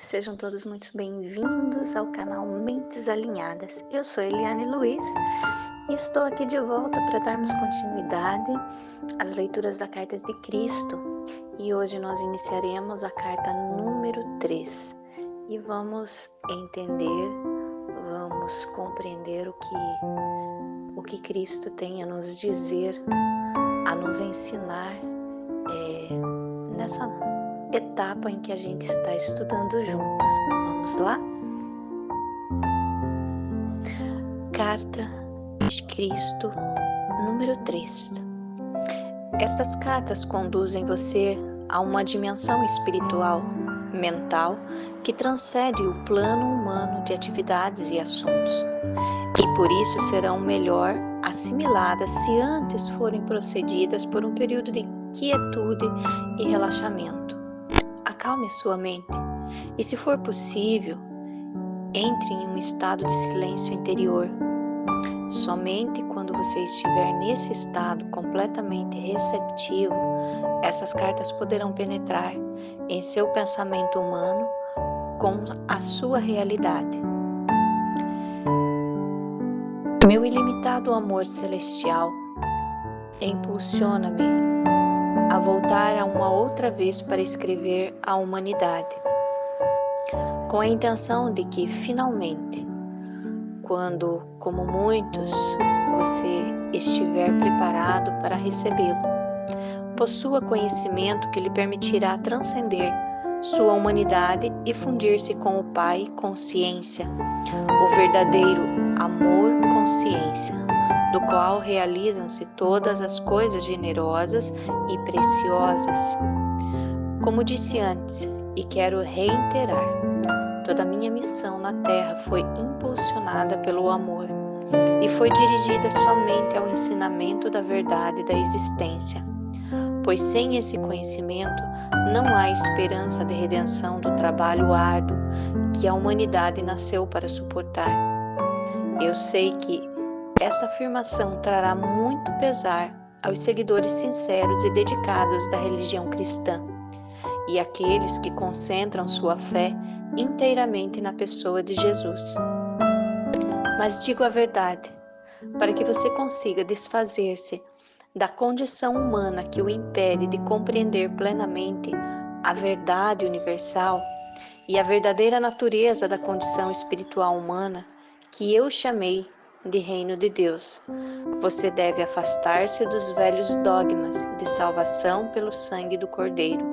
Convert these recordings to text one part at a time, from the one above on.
Sejam todos muito bem-vindos ao canal Mentes Alinhadas. Eu sou Eliane Luiz e estou aqui de volta para darmos continuidade às leituras da Cartas de Cristo. E hoje nós iniciaremos a carta número 3 e vamos entender, vamos compreender o que Cristo tem a nos dizer, a nos ensinar nessa etapa em que a gente está estudando juntos. Vamos lá? Carta de Cristo, número 3. Estas cartas conduzem você a uma dimensão espiritual, mental, que transcende o plano humano de atividades e assuntos, e por isso serão melhor assimiladas se antes forem procedidas por um período de quietude e relaxamento. Acalme a sua mente e, se for possível, entre em um estado de silêncio interior. Somente quando você estiver nesse estado completamente receptivo, essas cartas poderão penetrar em seu pensamento humano com a sua realidade. Meu ilimitado amor celestial, impulsiona-me a voltar a uma outra vez para escrever à humanidade, com a intenção de que, finalmente, quando, como muitos, você estiver preparado para recebê-lo, possua conhecimento que lhe permitirá transcender sua humanidade e fundir-se com o Pai consciência, o verdadeiro amor consciência, do qual realizam-se todas as coisas generosas e preciosas. Como disse antes, e quero reiterar, toda a minha missão na Terra foi impulsionada pelo amor e foi dirigida somente ao ensinamento da verdade da existência, pois sem esse conhecimento não há esperança de redenção do trabalho árduo que a humanidade nasceu para suportar. Eu sei que esta afirmação trará muito pesar aos seguidores sinceros e dedicados da religião cristã e àqueles que concentram sua fé inteiramente na pessoa de Jesus. Mas digo a verdade, para que você consiga desfazer-se da condição humana que o impede de compreender plenamente a verdade universal e a verdadeira natureza da condição espiritual humana que eu chamei de Reino de Deus. Você deve afastar-se dos velhos dogmas de salvação pelo sangue do Cordeiro,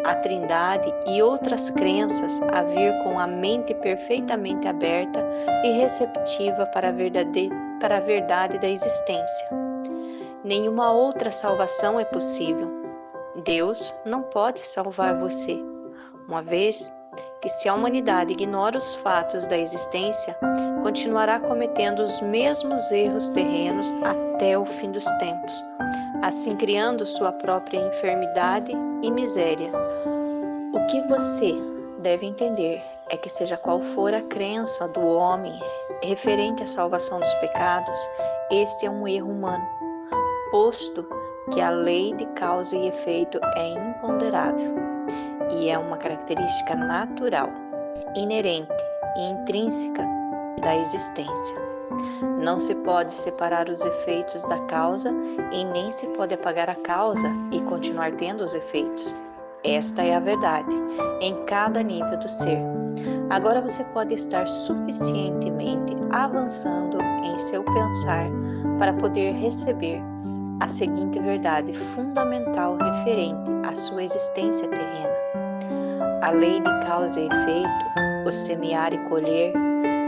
a Trindade e outras crenças a vir com a mente perfeitamente aberta e receptiva para a verdade da existência. Nenhuma outra salvação é possível. Deus não pode salvar você, uma vez que, se a humanidade ignora os fatos da existência, continuará cometendo os mesmos erros terrenos até o fim dos tempos, assim criando sua própria enfermidade e miséria. O que você deve entender é que, seja qual for a crença do homem referente à salvação dos pecados, este é um erro humano, posto que a lei de causa e efeito é imponderável e é uma característica natural, inerente e intrínseca da existência. Não se pode separar os efeitos da causa e nem se pode apagar a causa e continuar tendo os efeitos. Esta é a verdade, em cada nível do ser. Agora você pode estar suficientemente avançando em seu pensar para poder receber a seguinte verdade fundamental referente à sua existência terrena. A lei de causa e efeito, o semear e colher,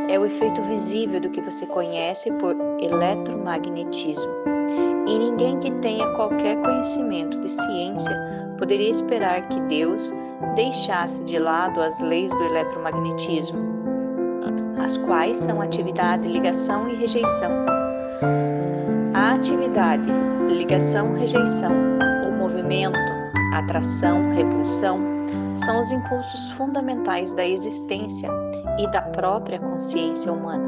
é o efeito visível do que você conhece por eletromagnetismo. E ninguém que tenha qualquer conhecimento de ciência poderia esperar que Deus deixasse de lado as leis do eletromagnetismo, as quais são atividade, ligação e rejeição. A atividade, ligação, rejeição, o movimento, atração, repulsão, são os impulsos fundamentais da existência e da própria consciência humana,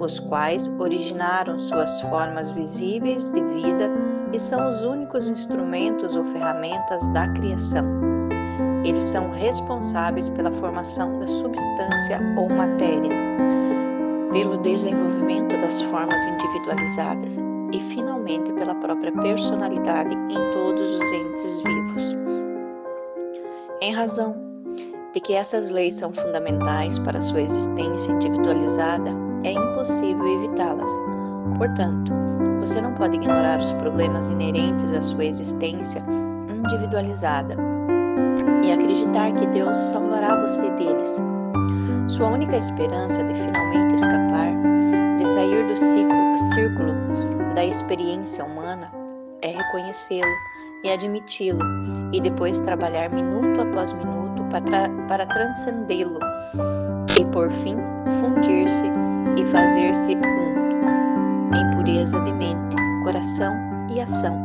os quais originaram suas formas visíveis de vida e são os únicos instrumentos ou ferramentas da criação. eles são responsáveis pela formação da substância ou matéria, pelo desenvolvimento das formas individualizadas e, finalmente, pela própria personalidade em todos os entes vivos. Em razão de que essas leis são fundamentais para a sua existência individualizada, é impossível evitá-las. Portanto, você não pode ignorar os problemas inerentes à sua existência individualizada e acreditar que Deus salvará você deles. Sua única esperança de finalmente escapar, de sair do círculo da experiência humana, é reconhecê-lo e admiti-lo, e depois trabalhar minuto após minuto para transcendê-lo, e por fim fundir-se e fazer-se em pureza de mente, coração e ação,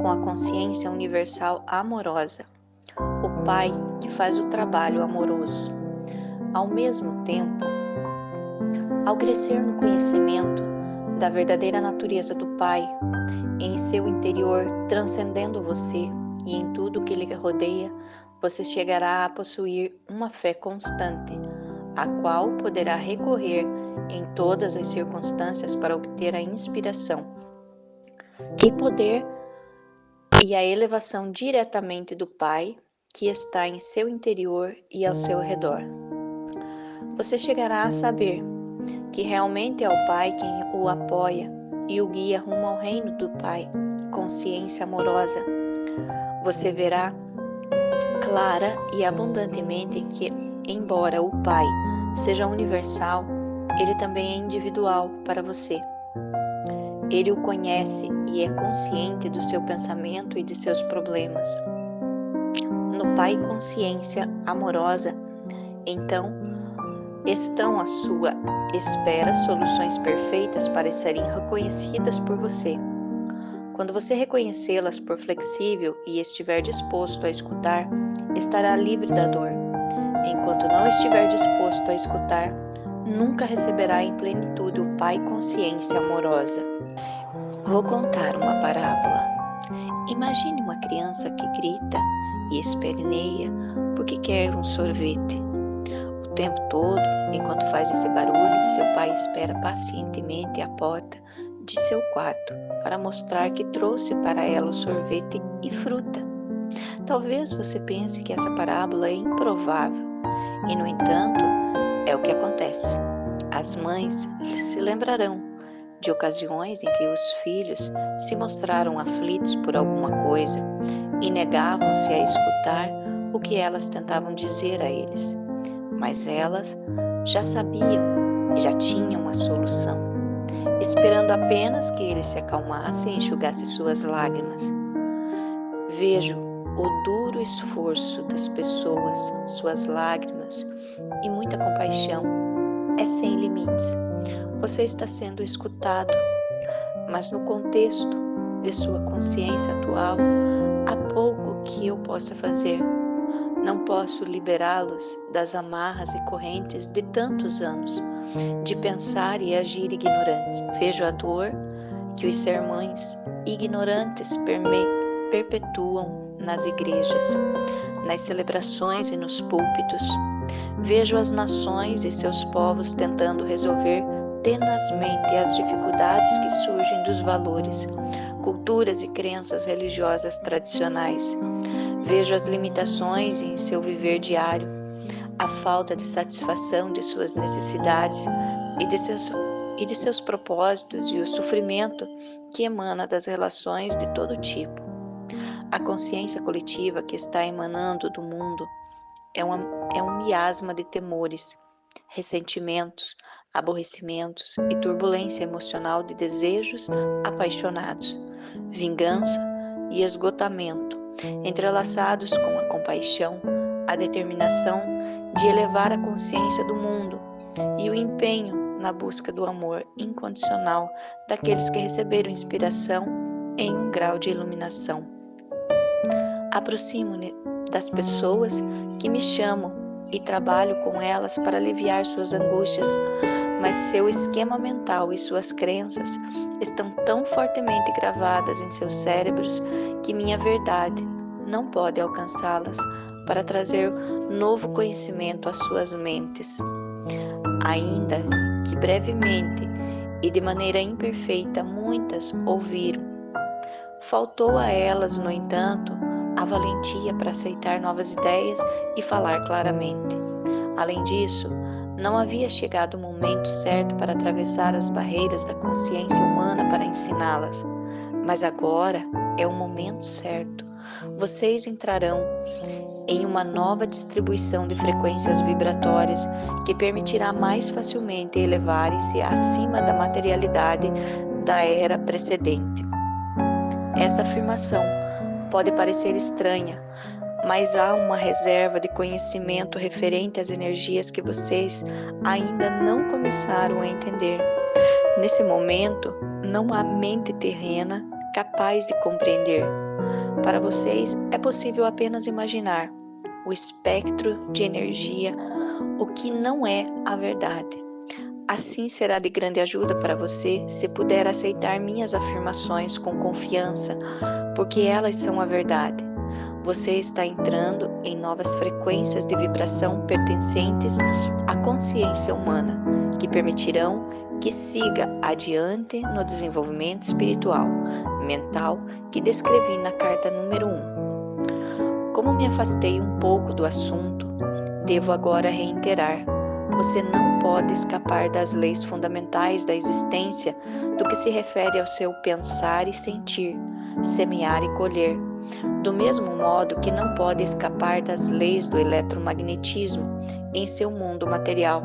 com a consciência universal amorosa, o Pai que faz o trabalho amoroso. Ao mesmo tempo, ao crescer no conhecimento da verdadeira natureza do Pai, em seu interior, transcendendo você e em tudo que lhe rodeia, você chegará a possuir uma fé constante, a qual poderá recorrer em todas as circunstâncias para obter a inspiração e poder e a elevação diretamente do Pai que está em seu interior e ao seu redor. Você chegará a saber que realmente é o Pai quem o apoia e o guia rumo ao reino do Pai, consciência amorosa. Você verá clara e abundantemente que, embora o Pai seja universal, ele também é individual para você. Ele o conhece e é consciente do seu pensamento e de seus problemas. No Pai consciência amorosa, então, estão à sua espera soluções perfeitas para serem reconhecidas por você. Quando você reconhecê-las por flexível e estiver disposto a escutar, estará livre da dor. Enquanto não estiver disposto a escutar, nunca receberá em plenitude o Pai consciência amorosa. Vou contar uma parábola. Imagine uma criança que grita e esperneia porque quer um sorvete. O tempo todo, enquanto faz esse barulho, seu pai espera pacientemente à porta de seu quarto para mostrar que trouxe para ela o sorvete e fruta. Talvez você pense que essa parábola é improvável, e no entanto, é o que acontece. As mães se lembrarão de ocasiões em que os filhos se mostraram aflitos por alguma coisa e negavam-se a escutar o que elas tentavam dizer a eles. Mas elas já sabiam e já tinham a solução, esperando apenas que ele se acalmasse e enxugasse suas lágrimas. Vejo o duro esforço das pessoas, suas lágrimas e muita compaixão é sem limites. Você está sendo escutado, mas no contexto de sua consciência atual, há pouco que eu possa fazer. Não posso liberá-los das amarras e correntes de tantos anos, de pensar e agir ignorantes. Vejo a dor que os sermões ignorantes perpetuam nas igrejas, nas celebrações e nos púlpitos. Vejo as nações e seus povos tentando resolver tenazmente as dificuldades que surgem dos valores, culturas e crenças religiosas tradicionais. Vejo as limitações em seu viver diário, a falta de satisfação de suas necessidades e de seus propósitos e o sofrimento que emana das relações de todo tipo. A consciência coletiva que está emanando do mundo é um miasma de temores, ressentimentos, aborrecimentos e turbulência emocional de desejos apaixonados, vingança e esgotamento, entrelaçados com a compaixão, a determinação de elevar a consciência do mundo e o empenho na busca do amor incondicional daqueles que receberam inspiração em um grau de iluminação. Aproximo-me das pessoas que me chamam e trabalho com elas para aliviar suas angústias, mas seu esquema mental e suas crenças estão tão fortemente gravadas em seus cérebros que minha verdade não pode alcançá-las, para trazer novo conhecimento às suas mentes. Ainda que brevemente e de maneira imperfeita, muitas ouviram. Faltou a elas, no entanto, a valentia para aceitar novas ideias e falar claramente. Além disso, não havia chegado o momento certo para atravessar as barreiras da consciência humana para ensiná-las. Mas agora é o momento certo. Vocês entrarão em uma nova distribuição de frequências vibratórias que permitirá mais facilmente elevarem-se acima da materialidade da era precedente. Essa afirmação pode parecer estranha, mas há uma reserva de conhecimento referente às energias que vocês ainda não começaram a entender. Nesse momento, não há mente terrena capaz de compreender. Para vocês, é possível apenas imaginar o espectro de energia, o que não é a verdade. Assim será de grande ajuda para você se puder aceitar minhas afirmações com confiança, porque elas são a verdade. Você está entrando em novas frequências de vibração pertencentes à consciência humana, que permitirão que siga adiante no desenvolvimento espiritual, mental, que descrevi na carta número 1. Como me afastei um pouco do assunto, devo agora reiterar. Você não pode escapar das leis fundamentais da existência do que se refere ao seu pensar e sentir, semear e colher, do mesmo modo que não pode escapar das leis do eletromagnetismo em seu mundo material,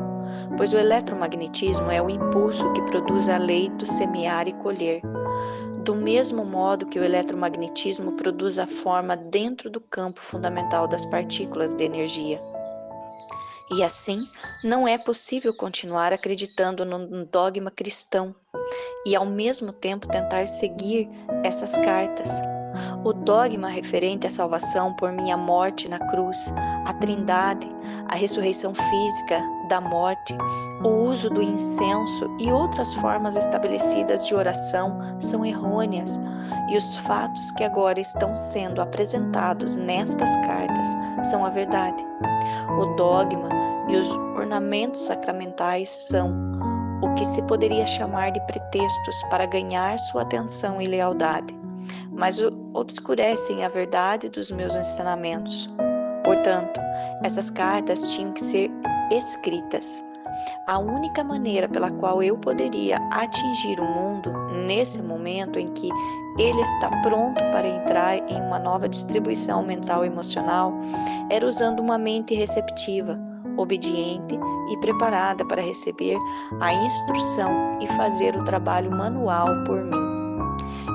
pois o eletromagnetismo é o impulso que produz a lei do semear e colher, do mesmo modo que o eletromagnetismo produz a forma dentro do campo fundamental das partículas de energia. E assim, não é possível continuar acreditando no dogma cristão e ao mesmo tempo tentar seguir essas cartas. O dogma referente à salvação por minha morte na cruz, a trindade, a ressurreição física da morte, o uso do incenso e outras formas estabelecidas de oração são errôneas, e os fatos que agora estão sendo apresentados nestas cartas são a verdade. O dogma e os ornamentos sacramentais são o que se poderia chamar de pretextos para ganhar sua atenção e lealdade, mas obscurecem a verdade dos meus ensinamentos. Portanto, essas cartas tinham que ser escritas. A única maneira pela qual eu poderia atingir o mundo nesse momento em que ele está pronto para entrar em uma nova distribuição mental e emocional era usando uma mente receptiva, obediente e preparada para receber a instrução e fazer o trabalho manual por mim.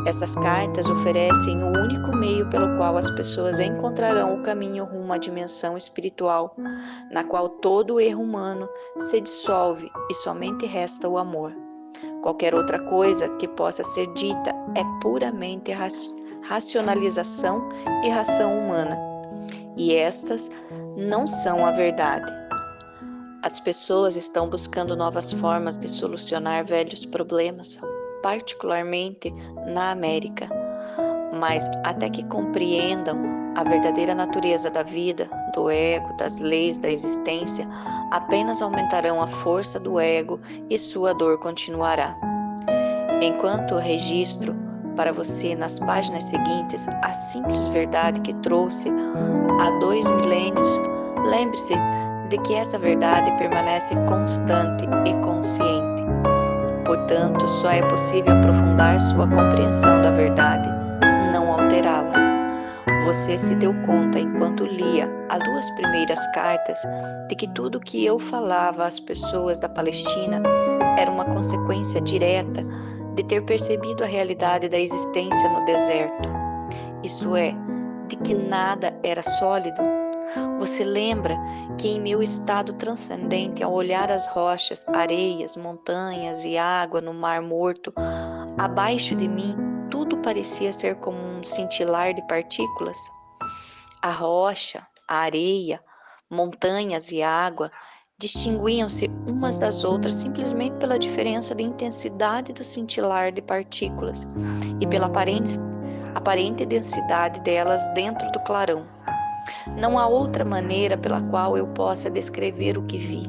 Essas cartas oferecem o único meio pelo qual as pessoas encontrarão o caminho rumo à dimensão espiritual, na qual todo o erro humano se dissolve e somente resta o amor. Qualquer outra coisa que possa ser dita é puramente racionalização e ração humana, e estas não são a verdade. As pessoas estão buscando novas formas de solucionar velhos problemas, particularmente na América, mas até que compreendam a verdadeira natureza da vida, do ego, das leis da existência, apenas aumentarão a força do ego e sua dor continuará. Enquanto registro para você nas páginas seguintes a simples verdade que trouxe há 2 milênios, lembre-se de que essa verdade permanece constante e consciente. Portanto, só é possível aprofundar sua compreensão da verdade, não alterá-la. Você se deu conta, enquanto lia as 2 primeiras cartas, de que tudo o que eu falava às pessoas da Palestina era uma consequência direta de ter percebido a realidade da existência no deserto. Isto é, de que nada era sólido. Você lembra que em meu estado transcendente, ao olhar as rochas, areias, montanhas e água no mar morto, abaixo de mim, tudo parecia ser como um cintilar de partículas? A rocha, a areia, montanhas e água distinguiam-se umas das outras simplesmente pela diferença de intensidade do cintilar de partículas e pela aparente densidade delas dentro do clarão. Não há outra maneira pela qual eu possa descrever o que vi.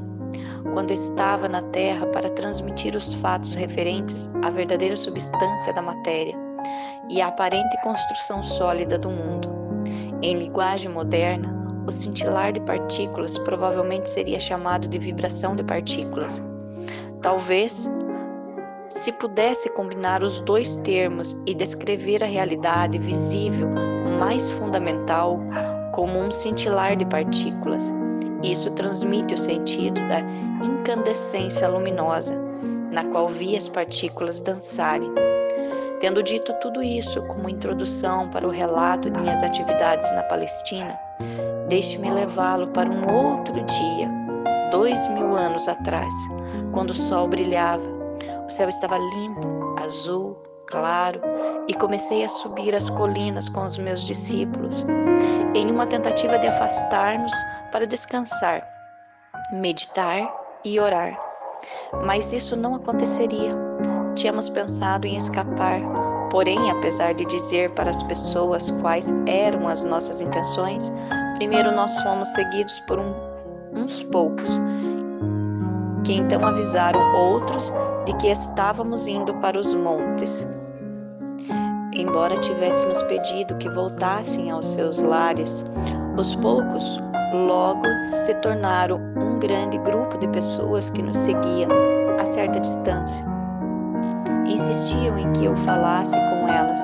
Quando estava na Terra para transmitir os fatos referentes à verdadeira substância da matéria e à aparente construção sólida do mundo. Em linguagem moderna, o cintilar de partículas provavelmente seria chamado de vibração de partículas. Talvez, se pudesse combinar os dois termos e descrever a realidade visível mais fundamental como um cintilar de partículas, isso transmite o sentido da incandescência luminosa, na qual vi as partículas dançarem. Tendo dito tudo isso como introdução para o relato de minhas atividades na Palestina, deixe-me levá-lo para um outro dia, 2000 anos atrás, quando o sol brilhava, o céu estava limpo, azul, claro, e comecei a subir as colinas com os meus discípulos, em uma tentativa de afastar-nos para descansar, meditar e orar. Mas isso não aconteceria. Tínhamos pensado em escapar, porém, apesar de dizer para as pessoas quais eram as nossas intenções, primeiro nós fomos seguidos por uns poucos, que então avisaram outros de que estávamos indo para os montes. Embora tivéssemos pedido que voltassem aos seus lares, os poucos logo se tornaram um grande grupo de pessoas que nos seguiam a certa distância. Insistiam em que eu falasse com elas.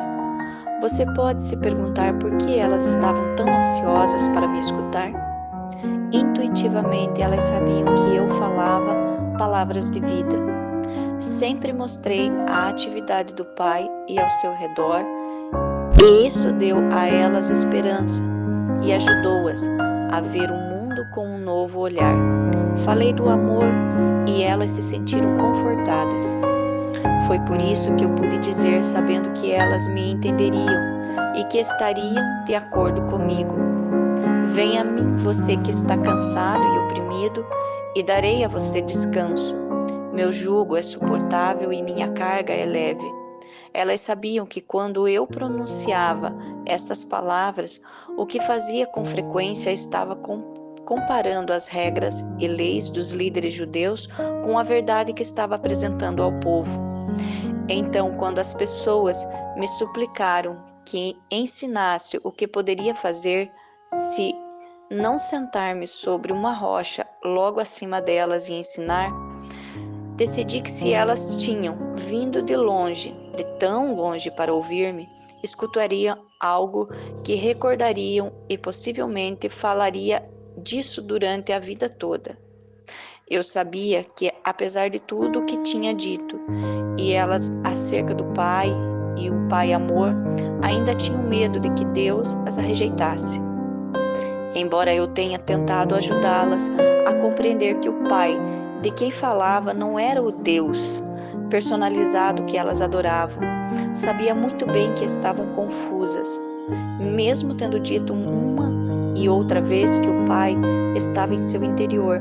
Você pode se perguntar por que elas estavam tão ansiosas para me escutar? Intuitivamente elas sabiam que eu falava palavras de vida. Sempre mostrei a atividade do Pai e ao seu redor, e isso deu a elas esperança e ajudou-as a ver o mundo com um novo olhar. Falei do amor e elas se sentiram confortadas. Foi por isso que eu pude dizer, sabendo que elas me entenderiam e que estariam de acordo comigo. Venha a mim, você que está cansado e oprimido, e darei a você descanso. Meu jugo é suportável e minha carga é leve. Elas sabiam que quando eu pronunciava estas palavras, o que fazia com frequência estava comparando as regras e leis dos líderes judeus com a verdade que estava apresentando ao povo. Então, quando as pessoas me suplicaram que ensinasse o que poderia fazer se não sentar-me sobre uma rocha logo acima delas e ensinar, decidi que se elas tinham vindo de longe, de tão longe para ouvir-me, escutariam algo que recordariam e possivelmente falaria disso durante a vida toda. Eu sabia que, apesar de tudo o que tinha dito, e elas acerca do Pai e o Pai amor, ainda tinham medo de que Deus as rejeitasse. Embora eu tenha tentado ajudá-las a compreender que o Pai de quem falava não era o Deus personalizado que elas adoravam, sabia muito bem que estavam confusas, mesmo tendo dito uma e outra vez que o Pai estava em seu interior.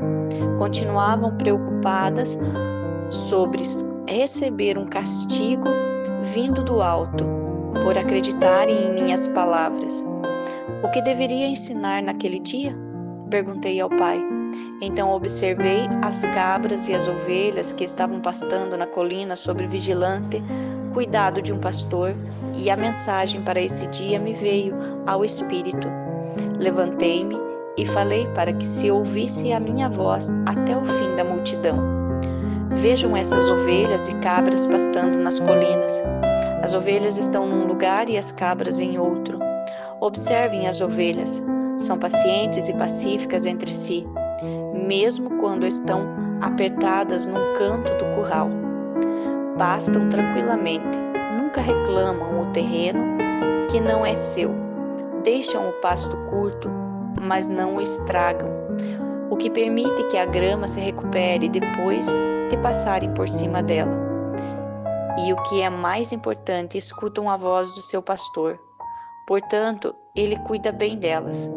Continuavam preocupadas sobre receber um castigo vindo do alto por acreditarem em minhas palavras. O que deveria ensinar naquele dia? Perguntei ao Pai. Então observei as cabras e as ovelhas que estavam pastando na colina sob o vigilante cuidado de um pastor, e a mensagem para esse dia me veio ao espírito. Levantei-me e falei para que se ouvisse a minha voz até o fim da multidão. Vejam essas ovelhas e cabras pastando nas colinas. As ovelhas estão num lugar e as cabras em outro. Observem as ovelhas. São pacientes e pacíficas entre si, mesmo quando estão apertadas num canto do curral. Pastam tranquilamente, nunca reclamam o terreno que não é seu. Deixam o pasto curto, mas não o estragam, o que permite que a grama se recupere depois de passarem por cima dela. E o que é mais importante, escutam a voz do seu pastor. Portanto, ele cuida bem delas.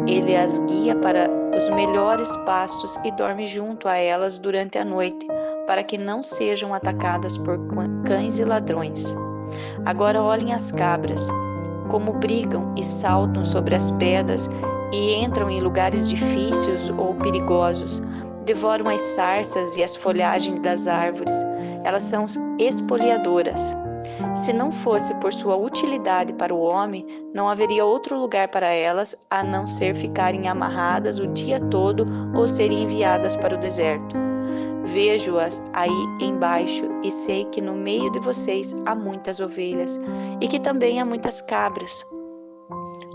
Ele as guia para os melhores pastos e dorme junto a elas durante a noite, para que não sejam atacadas por cães e ladrões. Agora olhem as cabras, como brigam e saltam sobre as pedras e entram em lugares difíceis ou perigosos, devoram as sarças e as folhagens das árvores. Elas são espoliadoras. Se não fosse por sua utilidade para o homem, não haveria outro lugar para elas a não ser ficarem amarradas o dia todo ou serem enviadas para o deserto. Vejo-as aí embaixo e sei que no meio de vocês há muitas ovelhas e que também há muitas cabras.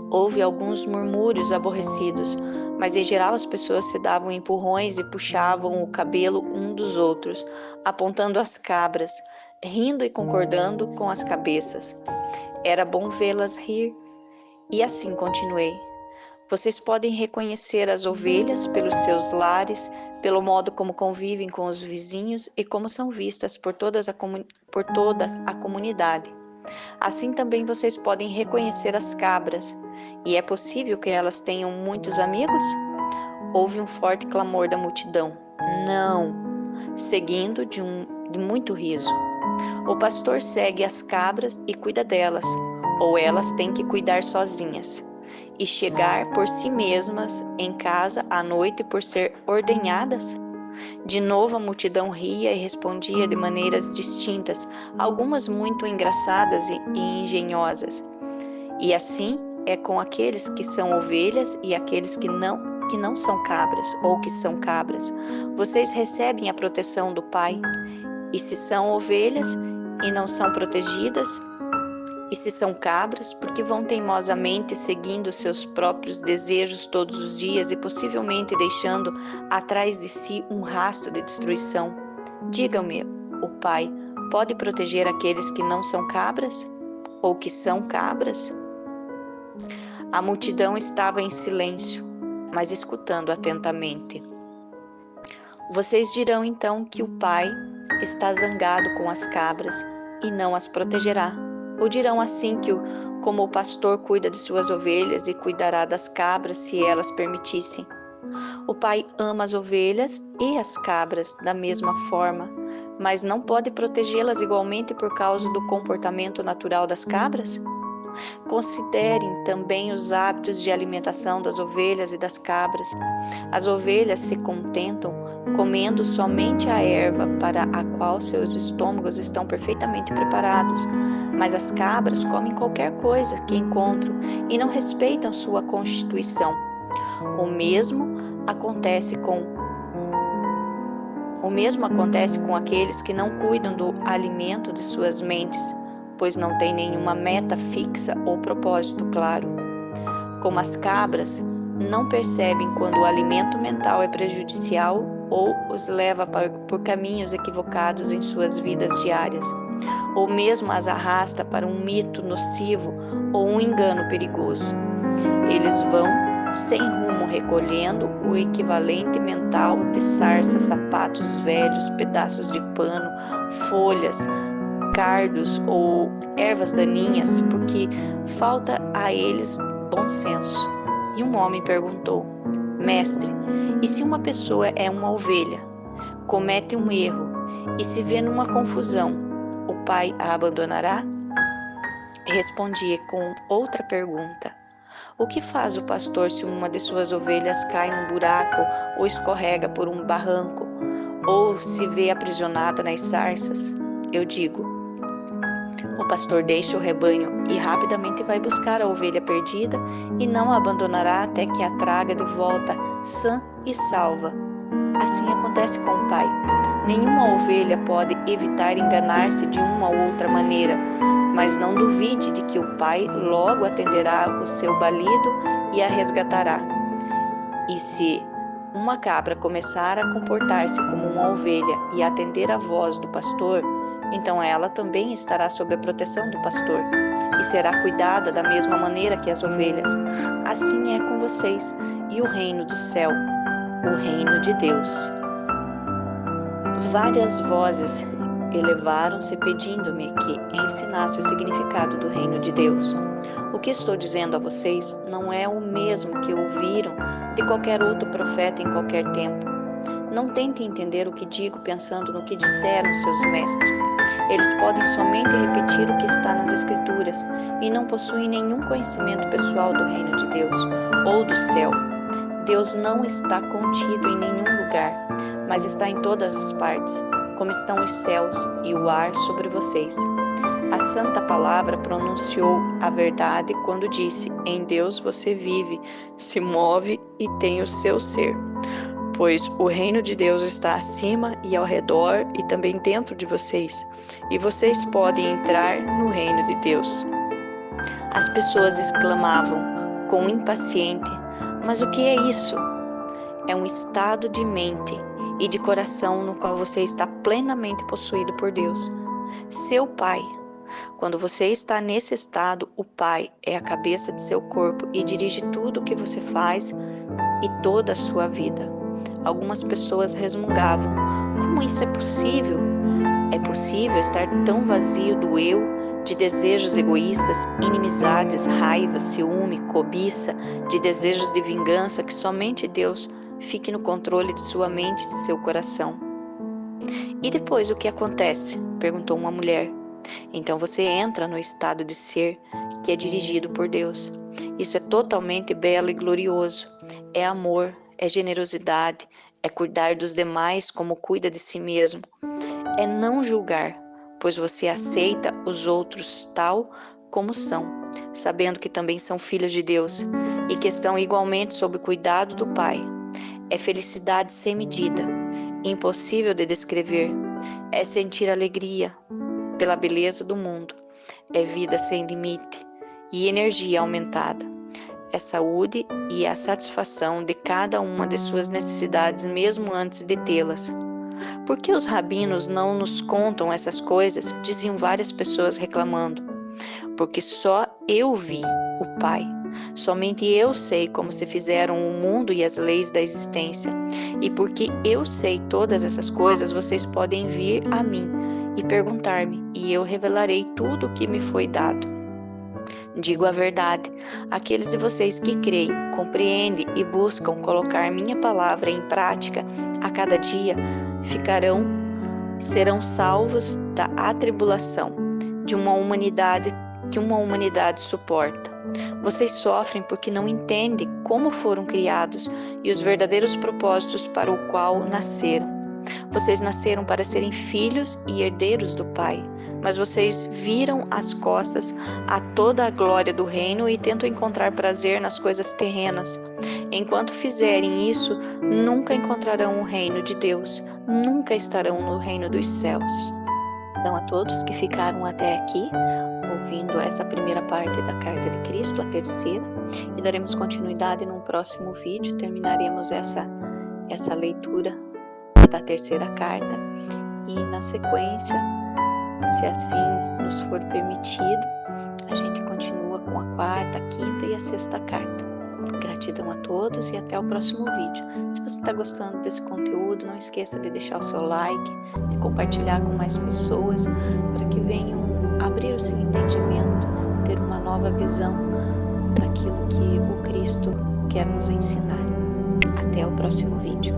Houve alguns murmúrios aborrecidos, mas em geral as pessoas se davam empurrões e puxavam o cabelo um dos outros, apontando as cabras, rindo e concordando com as cabeças. Era bom vê-las rir. E assim continuei. Vocês podem reconhecer as ovelhas pelos seus lares, pelo modo como convivem com os vizinhos e como são vistas por toda a comunidade. Assim também vocês podem reconhecer as cabras. E é possível que elas tenham muitos amigos? Houve um forte clamor da multidão. Não! Seguindo de muito riso. O pastor segue as cabras e cuida delas, ou elas têm que cuidar sozinhas, e chegar por si mesmas em casa à noite por ser ordenhadas? De novo a multidão ria e respondia de maneiras distintas, algumas muito engraçadas e engenhosas. E assim é com aqueles que são ovelhas e aqueles que não são cabras, ou que são cabras. Vocês recebem a proteção do Pai. E se são ovelhas e não são protegidas, e se são cabras, porque vão teimosamente seguindo seus próprios desejos todos os dias e possivelmente deixando atrás de si um rastro de destruição. Digam-me, o Pai pode proteger aqueles que não são cabras? Ou que são cabras? A multidão estava em silêncio, mas escutando atentamente. Vocês dirão então que o Pai está zangado com as cabras e não as protegerá. Ou dirão assim que, como o pastor cuida de suas ovelhas e cuidará das cabras se elas permitissem. O Pai ama as ovelhas e as cabras da mesma forma, mas não pode protegê-las igualmente por causa do comportamento natural das cabras? Considerem também os hábitos de alimentação das ovelhas e das cabras. As ovelhas se contentam comendo somente a erva para a qual seus estômagos estão perfeitamente preparados, mas as cabras comem qualquer coisa que encontram e não respeitam sua constituição. O mesmo acontece com aqueles que não cuidam do alimento de suas mentes, pois não têm nenhuma meta fixa ou propósito claro. Como as cabras, não percebem quando o alimento mental é prejudicial ou os leva por caminhos equivocados em suas vidas diárias, ou mesmo as arrasta para um mito nocivo ou um engano perigoso. Eles vão sem rumo recolhendo o equivalente mental de sarças, sapatos velhos, pedaços de pano, folhas, cardos ou ervas daninhas, porque falta a eles bom senso. E um homem perguntou: Mestre, e se uma pessoa é uma ovelha, comete um erro e se vê numa confusão, o pai a abandonará? Respondia com outra pergunta: O que faz o pastor se uma de suas ovelhas cai num buraco ou escorrega por um barranco, ou se vê aprisionada nas sarças? Eu digo: o pastor deixa o rebanho e rapidamente vai buscar a ovelha perdida e não a abandonará até que a traga de volta sã e salva. Assim acontece com o Pai. Nenhuma ovelha pode evitar enganar-se de uma ou outra maneira, mas não duvide de que o Pai logo atenderá o seu balido e a resgatará. E se uma cabra começar a comportar-se como uma ovelha e atender à voz do pastor, então ela também estará sob a proteção do pastor e será cuidada da mesma maneira que as ovelhas. Assim é com vocês e o reino do céu, o reino de Deus. Várias vozes elevaram-se pedindo-me que ensinasse o significado do reino de Deus. O que estou dizendo a vocês não é o mesmo que ouviram de qualquer outro profeta em qualquer tempo. Não tente entender o que digo pensando no que disseram seus mestres. Eles podem somente repetir o que está nas Escrituras e não possuem nenhum conhecimento pessoal do reino de Deus ou do céu. Deus não está contido em nenhum lugar, mas está em todas as partes, como estão os céus e o ar sobre vocês. A Santa Palavra pronunciou a verdade quando disse: em Deus você vive, se move e tem o seu ser. Pois o reino de Deus está acima e ao redor e também dentro de vocês, e vocês podem entrar no reino de Deus. As pessoas exclamavam com impaciente: mas o que é isso? É um estado de mente e de coração no qual você está plenamente possuído por Deus, seu Pai. Quando você está nesse estado, o Pai é a cabeça de seu corpo e dirige tudo o que você faz e toda a sua vida. Algumas pessoas resmungavam: como isso é possível? É possível estar tão vazio do eu, de desejos egoístas, inimizades, raiva, ciúme, cobiça, de desejos de vingança, que somente Deus fique no controle de sua mente e de seu coração. E depois o que acontece? Perguntou uma mulher. Então você entra no estado de ser que é dirigido por Deus. Isso é totalmente belo e glorioso. É amor, é generosidade, é cuidar dos demais como cuida de si mesmo. É não julgar, pois você aceita os outros tal como são, sabendo que também são filhos de Deus e que estão igualmente sob o cuidado do Pai. É felicidade sem medida, impossível de descrever. É sentir alegria pela beleza do mundo. É vida sem limite e energia aumentada. É saúde e a satisfação de cada uma de suas necessidades mesmo antes de tê-las. Por que os rabinos não nos contam essas coisas? Diziam várias pessoas reclamando. Porque só eu vi o Pai. Somente eu sei como se fizeram o mundo e as leis da existência. E porque eu sei todas essas coisas, vocês podem vir a mim e perguntar-me, e eu revelarei tudo o que me foi dado. Digo a verdade, aqueles de vocês que creem, compreendem e buscam colocar minha palavra em prática a cada dia, serão salvos da atribulação de uma humanidade que uma humanidade suporta. Vocês sofrem porque não entendem como foram criados e os verdadeiros propósitos para o qual nasceram. Vocês nasceram para serem filhos e herdeiros do Pai, mas vocês viram as costas a toda a glória do reino e tentam encontrar prazer nas coisas terrenas. Enquanto fizerem isso, nunca encontrarão o reino de Deus, nunca estarão no reino dos céus. Então, a todos que ficaram até aqui, ouvindo essa primeira parte da Carta de Cristo, a terceira, e daremos continuidade num próximo vídeo, terminaremos essa leitura da terceira carta e na sequência, se assim nos for permitido, a gente continua com a quarta, a quinta e a sexta carta. Gratidão a todos e até o próximo vídeo. Se você está gostando desse conteúdo, não esqueça de deixar o seu like, de compartilhar com mais pessoas para que venham abrir o seu entendimento, ter uma nova visão daquilo que o Cristo quer nos ensinar. Até o próximo vídeo.